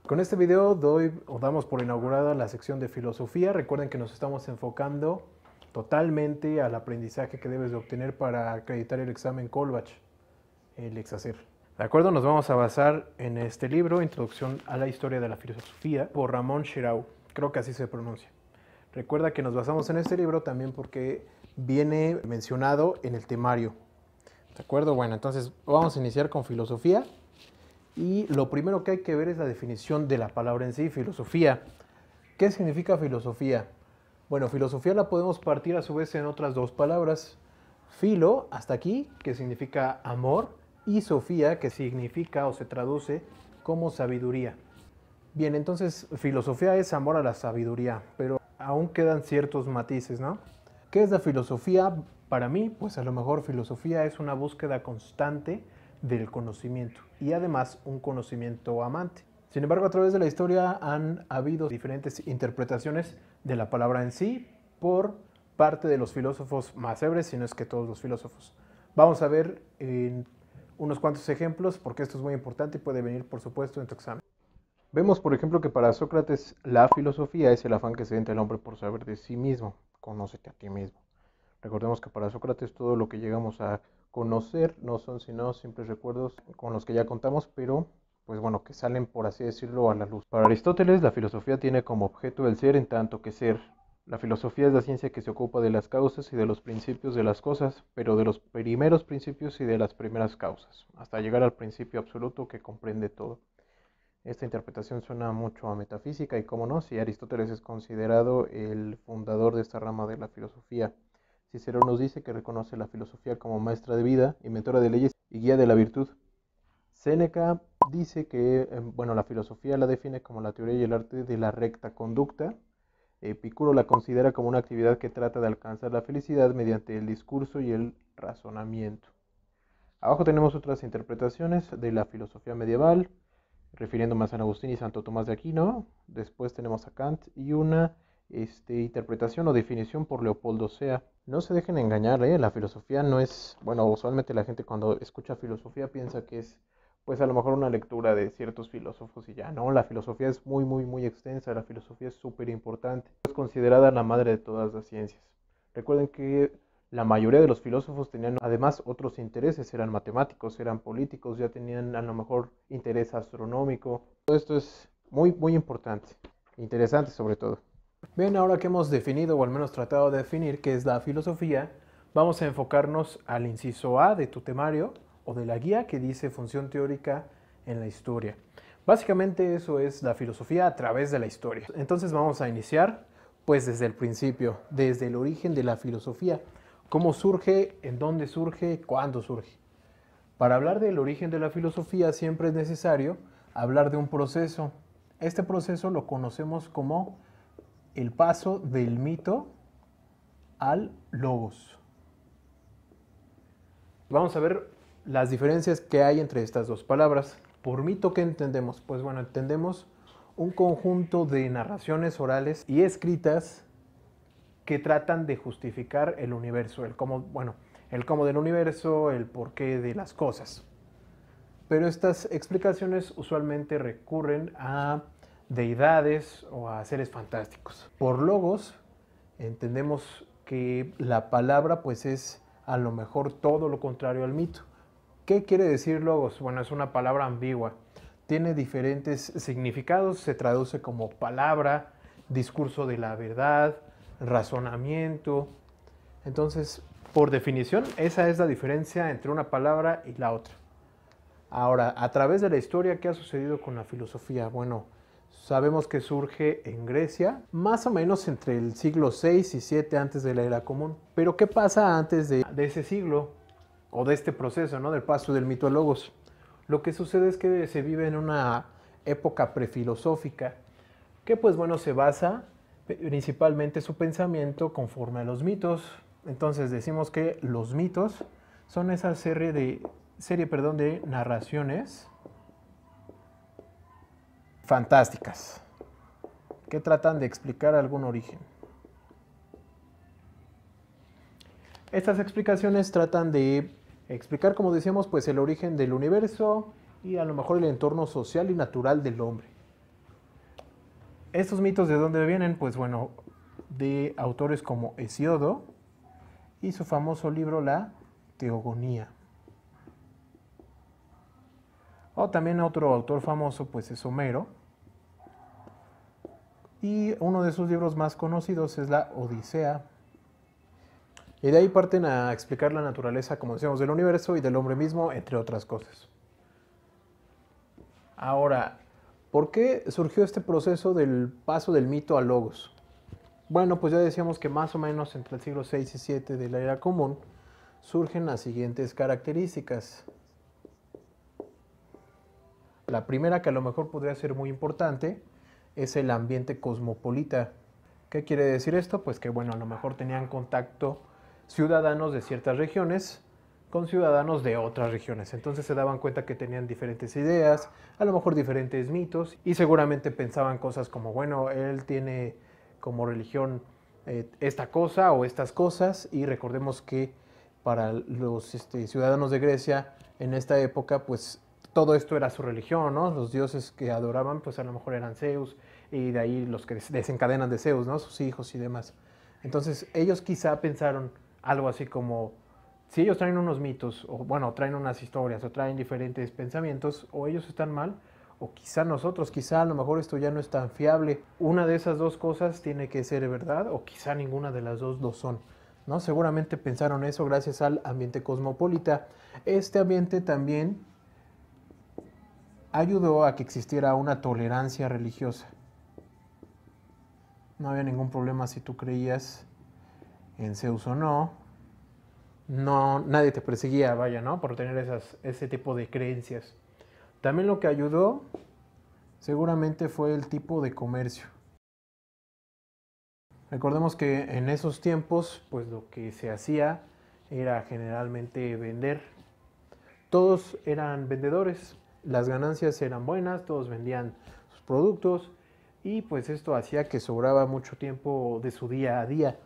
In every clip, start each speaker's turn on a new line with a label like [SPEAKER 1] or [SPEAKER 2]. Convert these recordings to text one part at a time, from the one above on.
[SPEAKER 1] Con este video damos por inaugurada la sección de filosofía. Recuerden que nos estamos enfocando totalmente al aprendizaje que debes de obtener para acreditar el examen Colbach, el Exacer. De acuerdo, nos vamos a basar en este libro, Introducción a la Historia de la Filosofía, por Ramón Xirau. Creo que así se pronuncia. Recuerda que nos basamos en este libro también porque viene mencionado en el temario. ¿De acuerdo? Bueno, entonces vamos a iniciar con filosofía. Y lo primero que hay que ver es la definición de la palabra en sí, filosofía. ¿Qué significa filosofía? Bueno, filosofía la podemos partir a su vez en otras dos palabras. Filo, hasta aquí, que significa amor, y sofía, que significa o se traduce como sabiduría. Bien, entonces filosofía es amor a la sabiduría, pero aún quedan ciertos matices, ¿no? ¿Qué es la filosofía? Para mí, pues a lo mejor filosofía es una búsqueda constante del conocimiento y además un conocimiento amante. Sin embargo, a través de la historia han habido diferentes interpretaciones de la palabra en sí por parte de los filósofos más célebres, si no es que todos los filósofos. Vamos a ver en unos cuantos ejemplos porque esto es muy importante y puede venir, por supuesto, en tu examen. Vemos, por ejemplo, que para Sócrates la filosofía es el afán que siente el hombre por saber de sí mismo. Conócete a ti mismo. Recordemos que para Sócrates todo lo que llegamos a conocer no son sino simples recuerdos con los que ya contamos, pero pues bueno, que salen, por así decirlo, a la luz. Para Aristóteles, la filosofía tiene como objeto el ser en tanto que ser. La filosofía es la ciencia que se ocupa de las causas y de los principios de las cosas, pero de los primeros principios y de las primeras causas, hasta llegar al principio absoluto que comprende todo. Esta interpretación suena mucho a metafísica y, cómo no, si Aristóteles es considerado el fundador de esta rama de la filosofía. Cicero nos dice que reconoce la filosofía como maestra de vida, inventora de leyes y guía de la virtud. Séneca dice que, la filosofía la define como la teoría y el arte de la recta conducta. Epicuro la considera como una actividad que trata de alcanzar la felicidad mediante el discurso y el razonamiento. Abajo tenemos otras interpretaciones de la filosofía medieval, refiriéndome a San Agustín y Santo Tomás de Aquino. Después tenemos a Kant y una interpretación o definición por Leopoldo Sea. No se dejen engañar, la filosofía no es, usualmente la gente cuando escucha filosofía piensa que es, pues a lo mejor una lectura de ciertos filósofos y ya, no, la filosofía es muy, muy, muy extensa, la filosofía es súper importante, es considerada la madre de todas las ciencias. Recuerden que la mayoría de los filósofos tenían además otros intereses, eran matemáticos, eran políticos, ya tenían a lo mejor interés astronómico. Todo esto es muy, muy importante, interesante sobre todo. Bien, ahora que hemos definido, o al menos tratado de definir, qué es la filosofía, vamos a enfocarnos al inciso A de tu temario o de la guía que dice función teórica en la historia. Básicamente eso es la filosofía a través de la historia. Entonces vamos a iniciar pues desde el principio, desde el origen de la filosofía. ¿Cómo surge? ¿En dónde surge? ¿Cuándo surge? Para hablar del origen de la filosofía siempre es necesario hablar de un proceso. Este proceso lo conocemos como el paso del mito al logos. Vamos a ver las diferencias que hay entre estas dos palabras. Por mito, ¿qué entendemos? Pues bueno, entendemos un conjunto de narraciones orales y escritas que tratan de justificar el universo, el cómo del universo, el porqué de las cosas. Pero estas explicaciones usualmente recurren a deidades o a seres fantásticos. Por logos entendemos que la palabra pues es a lo mejor todo lo contrario al mito. ¿Qué quiere decir logos? Bueno, es una palabra ambigua. Tiene diferentes significados, se traduce como palabra, discurso de la verdad, razonamiento. Entonces, por definición, esa es la diferencia entre una palabra y la otra. Ahora, a través de la historia, ¿qué ha sucedido con la filosofía? Bueno, sabemos que surge en Grecia, más o menos entre el siglo VI y VII antes de la era común. Pero ¿qué pasa antes de ese siglo o de este proceso, ¿no? Del paso del mito al logos? Lo que sucede es que se vive en una época prefilosófica que pues bueno se basa principalmente su pensamiento conforme a los mitos. Entonces decimos que los mitos son esa serie de narraciones fantásticas que tratan de explicar algún origen. Estas explicaciones tratan de explicar, como decíamos, pues el origen del universo y a lo mejor el entorno social y natural del hombre. ¿Estos mitos de dónde vienen? Pues bueno, de autores como Hesíodo y su famoso libro La Teogonía. O también otro autor famoso pues es Homero. Y uno de sus libros más conocidos es la Odisea. Y de ahí parten a explicar la naturaleza, como decíamos, del universo y del hombre mismo, entre otras cosas. Ahora, ¿por qué surgió este proceso del paso del mito al logos? Bueno, pues ya decíamos que más o menos entre el siglo VI y VII de la Era Común surgen las siguientes características. La primera, que a lo mejor podría ser muy importante, es el ambiente cosmopolita. ¿Qué quiere decir esto? Pues que bueno, a lo mejor tenían contacto ciudadanos de ciertas regiones con ciudadanos de otras regiones. Entonces se daban cuenta que tenían diferentes ideas, a lo mejor diferentes mitos, y seguramente pensaban cosas como, bueno, él tiene como religión esta cosa o estas cosas, y recordemos que para los ciudadanos de Grecia en esta época, pues todo esto era su religión, ¿no? Los dioses que adoraban, pues a lo mejor eran Zeus, y de ahí los que desencadenan de Zeus, ¿no? Sus hijos y demás. Entonces ellos quizá pensaron algo así como, si ellos traen unos mitos, o bueno, traen unas historias, o traen diferentes pensamientos, o ellos están mal, o quizá nosotros, quizá a lo mejor esto ya no es tan fiable. Una de esas dos cosas tiene que ser verdad, o quizá ninguna de las dos lo son, ¿no? Seguramente pensaron eso gracias al ambiente cosmopolita. Este ambiente también ayudó a que existiera una tolerancia religiosa. No había ningún problema si tú creías en Zeus o no. No, nadie te perseguía, vaya, ¿no? Por tener ese tipo de creencias. También lo que ayudó seguramente fue el tipo de comercio. Recordemos que en esos tiempos, pues lo que se hacía era generalmente vender. Todos eran vendedores, las ganancias eran buenas, todos vendían sus productos y pues esto hacía que sobraba mucho tiempo de su día a día.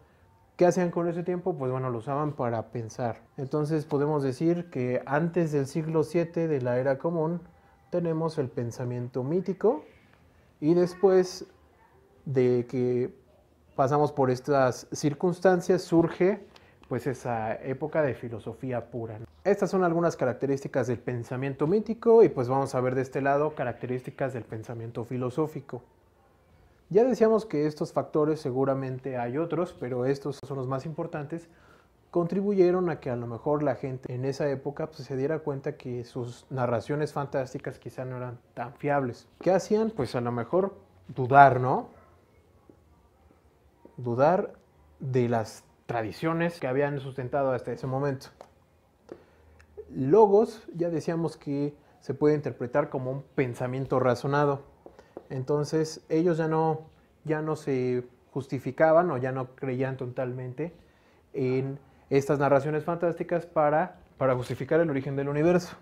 [SPEAKER 1] ¿Qué hacían con ese tiempo? Pues bueno, lo usaban para pensar. Entonces podemos decir que antes del siglo VII de la Era Común tenemos el pensamiento mítico y después de que pasamos por estas circunstancias surge pues esa época de filosofía pura. Estas son algunas características del pensamiento mítico y pues vamos a ver de este lado características del pensamiento filosófico. Ya decíamos que estos factores, seguramente hay otros, pero estos son los más importantes, contribuyeron a que a lo mejor la gente en esa época pues, se diera cuenta que sus narraciones fantásticas quizá no eran tan fiables. ¿Qué hacían? Pues a lo mejor dudar, ¿no? Dudar de las tradiciones que habían sustentado hasta ese momento. Logos, ya decíamos que se puede interpretar como un pensamiento razonado. Entonces ellos ya no se justificaban o ya no creían totalmente en estas narraciones fantásticas para justificar el origen del universo.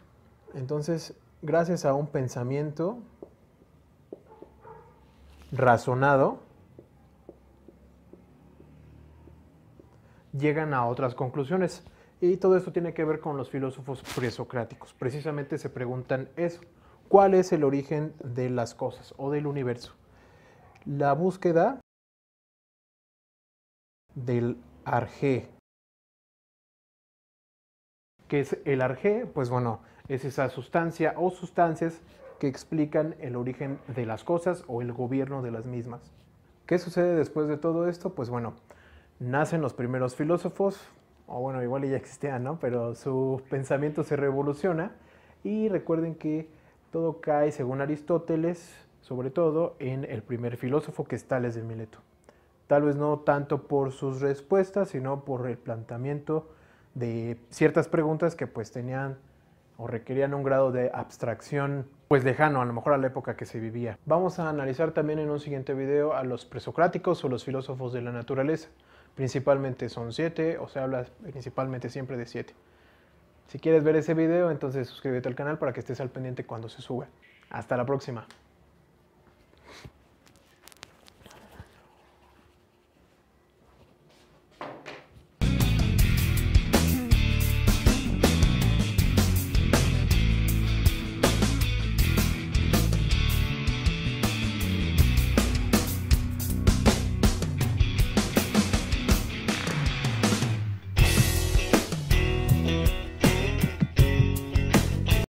[SPEAKER 1] Entonces, gracias a un pensamiento razonado, llegan a otras conclusiones. Y todo esto tiene que ver con los filósofos presocráticos. Precisamente se preguntan eso. ¿Cuál es el origen de las cosas o del universo? La búsqueda del arjé. ¿Qué es el arjé? Pues bueno, es esa sustancia o sustancias que explican el origen de las cosas o el gobierno de las mismas. ¿Qué sucede después de todo esto? Pues bueno, nacen los primeros filósofos, o bueno, igual ya existían, ¿no? Pero su pensamiento se revoluciona y recuerden que todo cae, según Aristóteles, sobre todo en el primer filósofo que es Tales de Mileto. Tal vez no tanto por sus respuestas, sino por el planteamiento de ciertas preguntas que pues tenían o requerían un grado de abstracción pues lejano a lo mejor a la época que se vivía. Vamos a analizar también en un siguiente video a los presocráticos o los filósofos de la naturaleza. Principalmente son 7, o se habla principalmente siempre de 7. Si quieres ver ese video, entonces suscríbete al canal para que estés al pendiente cuando se sube. Hasta la próxima.